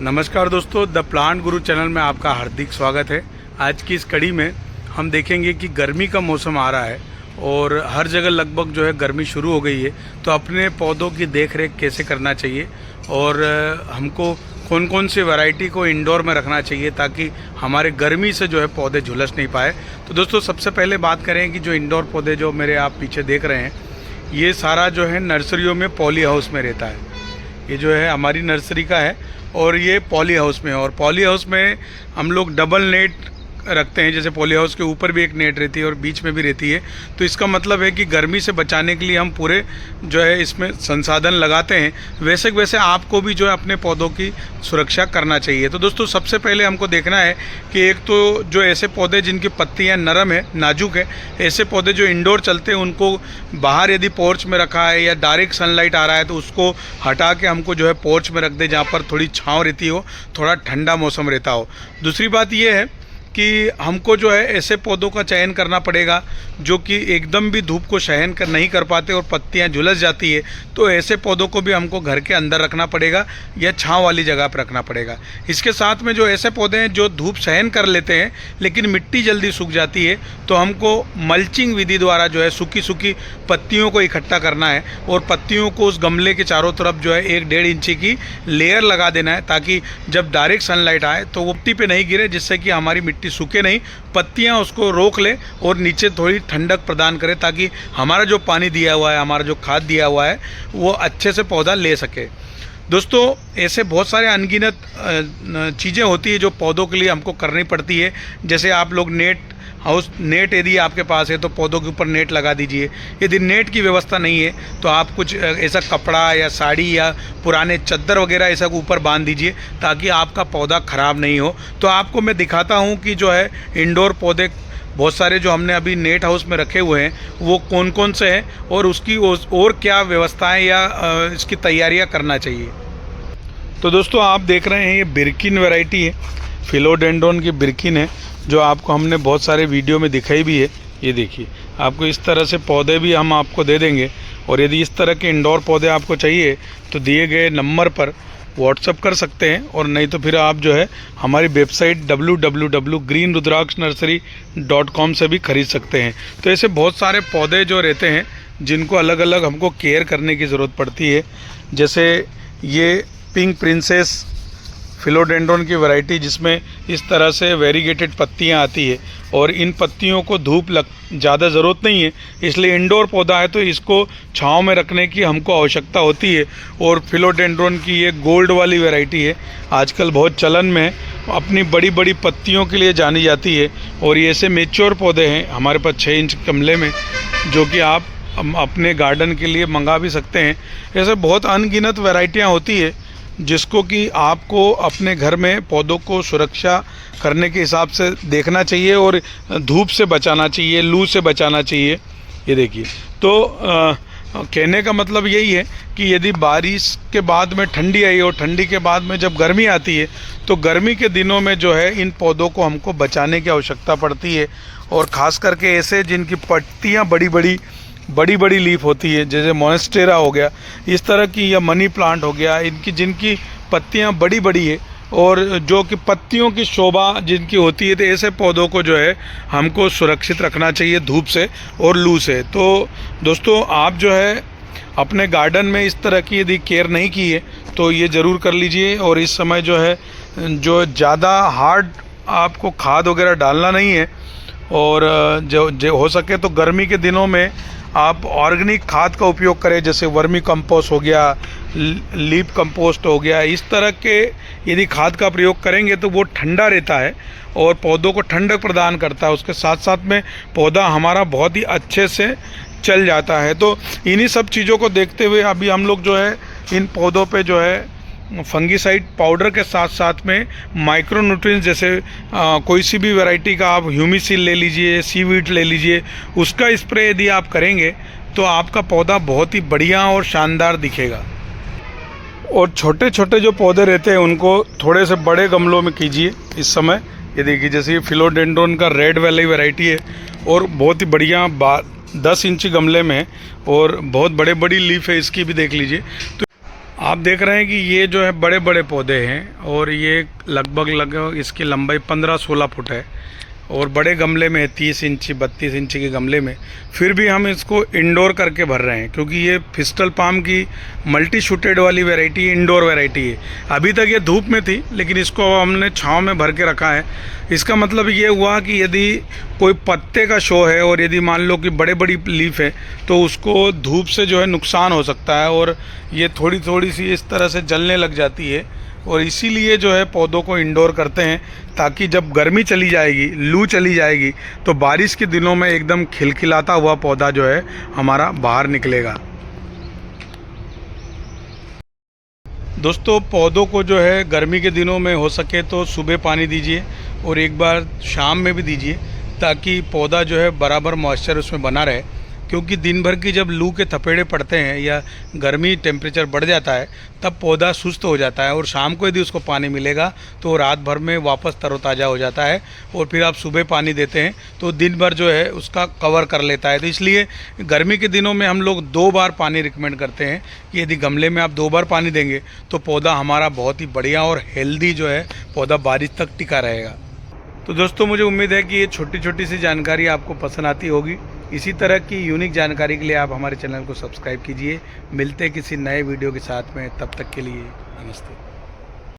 नमस्कार दोस्तों, the plant Guru channel में आपका हार्दिक स्वागत है। आज की इस कड़ी में हम देखेंगे कि गर्मी का मौसम आ रहा है और हर जगह लगभग जो है गर्मी शुरू हो गई है, तो अपने पौधों की देखरेख कैसे करना चाहिए और हमको कौन कौन सी वैरायटी को इंडोर में रखना चाहिए ताकि हमारे गर्मी से जो है पौधे झुलस नहीं पाए। तो दोस्तों सबसे पहले बात करें कि जो इंडोर पौधे जो मेरे आप पीछे देख रहे हैं, ये सारा जो है नर्सरियों में पॉली हाउस में रहता है। ये जो है हमारी नर्सरी का है और ये पॉली हाउस में है। और पॉली हाउस में हम लोग डबल नेट रखते हैं, जैसे पॉली हाउस के ऊपर भी एक नेट रहती है और बीच में भी रहती है। तो इसका मतलब है कि गर्मी से बचाने के लिए हम पूरे जो है इसमें संसाधन लगाते हैं। वैसे वैसे आपको भी जो है अपने पौधों की सुरक्षा करना चाहिए। तो दोस्तों सबसे पहले हमको देखना है कि एक तो जो ऐसे पौधे जिनकी पत्तियां नरम है, नाजुक है, ऐसे पौधे जो इंडोर चलते हैं उनको बाहर यदि पोर्च में रखा है या डायरेक्ट सनलाइट आ रहा है तो उसको हटा के हमको जो है पोर्च में रख दे, जहाँ पर थोड़ी छाँव रहती हो, थोड़ा ठंडा मौसम रहता हो। दूसरी बात ये है कि हमको जो है ऐसे पौधों का चयन करना पड़ेगा जो कि एकदम भी धूप को सहन नहीं कर पाते और पत्तियां झुलस जाती है। तो ऐसे पौधों को भी हमको घर के अंदर रखना पड़ेगा या छांव वाली जगह पर रखना पड़ेगा। इसके साथ में जो ऐसे पौधे हैं जो धूप सहन कर लेते हैं लेकिन मिट्टी जल्दी सूख जाती है, तो हमको मल्चिंग विधि द्वारा जो है सूखी सूखी पत्तियों को इकट्ठा करना है और पत्तियों को उस गमले के चारों तरफ जो है 1-1.5 इंची की लेयर लगा देना है, ताकि जब डायरेक्ट सनलाइट आए तो वो मिट्टी पे नहीं गिरे, जिससे कि हमारी मिट्टी सूखे नहीं, पत्तियां उसको रोक ले और नीचे थोड़ी ठंडक प्रदान करे, ताकि हमारा जो पानी दिया हुआ है, हमारा जो खाद दिया हुआ है, वो अच्छे से पौधा ले सके। दोस्तों ऐसे बहुत सारे अनगिनत चीज़ें होती है जो पौधों के लिए हमको करनी पड़ती है। जैसे आप लोग नेट यदि आपके पास है तो पौधों के ऊपर नेट लगा दीजिए। यदि नेट की व्यवस्था नहीं है तो आप कुछ ऐसा कपड़ा या साड़ी या पुराने चद्दर वगैरह ऐसा ऊपर बांध दीजिए, ताकि आपका पौधा ख़राब नहीं हो। तो आपको मैं दिखाता हूँ कि जो है इंडोर पौधे बहुत सारे जो हमने अभी नेट हाउस में रखे हुए हैं वो कौन कौन से हैं और उसकी और क्या व्यवस्थाएं या इसकी तैयारियां करना चाहिए। तो दोस्तों आप देख रहे हैं ये बिरकिन वैरायटी है, फिलोडेंड्रोन की बिरकिन है, जो आपको हमने बहुत सारे वीडियो में दिखाई भी है। ये देखिए, आपको इस तरह से पौधे भी हम आपको दे देंगे। और यदि इस तरह के इंडोर पौधे आपको चाहिए तो दिए गए नंबर पर व्हाट्सअप कर सकते हैं, और नहीं तो फिर आप जो है हमारी वेबसाइट www.greenrudrakshnursery.com से भी खरीद सकते हैं। तो ऐसे बहुत सारे पौधे जो रहते हैं जिनको अलग अलग हमको केयर करने की ज़रूरत पड़ती है। जैसे ये पिंक प्रिंसेस फिलोडेंड्रोन की वैरायटी, जिसमें इस तरह से वेरीगेटेड पत्तियां आती है और इन पत्तियों को धूप ज़्यादा ज़रूरत नहीं है, इसलिए इंडोर पौधा है तो इसको छांव में रखने की हमको आवश्यकता होती है। और फिलोडेंड्रोन की ये गोल्ड वाली वैरायटी है, आजकल बहुत चलन में है, अपनी बड़ी बड़ी पत्तियों के लिए जानी जाती है। और ये ऐसे मेच्योर पौधे हैं हमारे पास 6 इंच गमले में, जो कि आप अपने गार्डन के लिए मंगा भी सकते हैं। ऐसे बहुत अनगिनत वैरायटियाँ होती है जिसको कि आपको अपने घर में पौधों को सुरक्षा करने के हिसाब से देखना चाहिए और धूप से बचाना चाहिए, लू से बचाना चाहिए। ये देखिए, तो कहने का मतलब यही है कि यदि बारिश के बाद में ठंडी आई और ठंडी के बाद में जब गर्मी आती है तो गर्मी के दिनों में जो है इन पौधों को हमको बचाने की आवश्यकता पड़ती है। और ख़ास करके ऐसे जिनकी पत्तियाँ बड़ी बड़ी लीफ होती है, जैसे मोनेस्टेरा हो गया इस तरह की, या मनी प्लांट हो गया, इनकी जिनकी पत्तियां बड़ी बड़ी है और जो कि पत्तियों की शोभा जिनकी होती है, तो ऐसे पौधों को जो है हमको सुरक्षित रखना चाहिए धूप से और लू से। तो दोस्तों आप जो है अपने गार्डन में इस तरह की यदि केयर नहीं की है तो ये ज़रूर कर लीजिए। और इस समय जो है जो ज़्यादा हार्ड आपको खाद वगैरह डालना नहीं है, और जो हो सके तो गर्मी के दिनों में आप ऑर्गेनिक खाद का उपयोग करें, जैसे वर्मी कंपोस्ट हो गया, लीफ कंपोस्ट हो गया। इस तरह के यदि खाद का प्रयोग करेंगे तो वो ठंडा रहता है और पौधों को ठंडक प्रदान करता है। उसके साथ साथ में पौधा हमारा बहुत ही अच्छे से चल जाता है। तो इन्हीं सब चीज़ों को देखते हुए अभी हम लोग जो है इन पौधों पे जो है फंगीसाइड पाउडर के साथ साथ में माइक्रो न्यूट्रिएंट्स, जैसे कोई सी भी वैरायटी का आप ह्यूमिसिल ले लीजिए, सीवीड ले लीजिए, उसका स्प्रे यदि आप करेंगे तो आपका पौधा बहुत ही बढ़िया और शानदार दिखेगा। और छोटे छोटे जो पौधे रहते हैं उनको थोड़े से बड़े गमलों में कीजिए। इस समय ये देखिए, जैसे ये फिलोडेंड्रोन का रेड वाली वैरायटी है और बहुत ही बढ़िया 10 इंची गमले में है और बहुत बड़ी लीफ है, इसकी भी देख लीजिए। तो आप देख रहे हैं कि ये जो है बड़े बड़े पौधे हैं और ये लगभग इसकी लंबाई 15-16 फुट है और बड़े गमले में 30 इंची 32 इंची के गमले में। फिर भी हम इसको इंडोर करके भर रहे हैं क्योंकि ये फिस्टल पाम की मल्टी शूटेड वाली वैरायटी इंडोर वैरायटी है। अभी तक ये धूप में थी लेकिन इसको हमने छांव में भर के रखा है। इसका मतलब ये हुआ कि यदि कोई पत्ते का शो है और यदि मान लो कि बड़े बड़ी लीफ है तो उसको धूप से जो है नुकसान हो सकता है और ये थोड़ी थोड़ी सी इस तरह से जलने लग जाती है। और इसीलिए जो है पौधों को इंडोर करते हैं ताकि जब गर्मी चली जाएगी, लू चली जाएगी तो बारिश के दिनों में एकदम खिलखिलाता हुआ पौधा जो है हमारा बाहर निकलेगा। दोस्तों, पौधों को जो है गर्मी के दिनों में हो सके तो सुबह पानी दीजिए और एक बार शाम में भी दीजिए ताकि पौधा जो है बराबर मॉइस्चर उसमें बना रहे। क्योंकि दिन भर की जब लू के थपेड़े पड़ते हैं या गर्मी टेम्परेचर बढ़ जाता है तब पौधा सुस्त हो जाता है और शाम को यदि उसको पानी मिलेगा तो रात भर में वापस तरोताज़ा हो जाता है और फिर आप सुबह पानी देते हैं तो दिन भर जो है उसका कवर कर लेता है। तो इसलिए गर्मी के दिनों में हम लोग 2 बार पानी रिकमेंड करते हैं कि यदि गमले में आप 2 बार पानी देंगे तो पौधा हमारा बहुत ही बढ़िया और हेल्दी जो है पौधा बारिश तक टिका रहेगा। तो दोस्तों, मुझे उम्मीद है कि ये छोटी छोटी सी जानकारी आपको पसंद आती होगी। इसी तरह की यूनिक जानकारी के लिए आप हमारे चैनल को सब्सक्राइब कीजिए। मिलते हैं किसी नए वीडियो के साथ में, तब तक के लिए नमस्ते।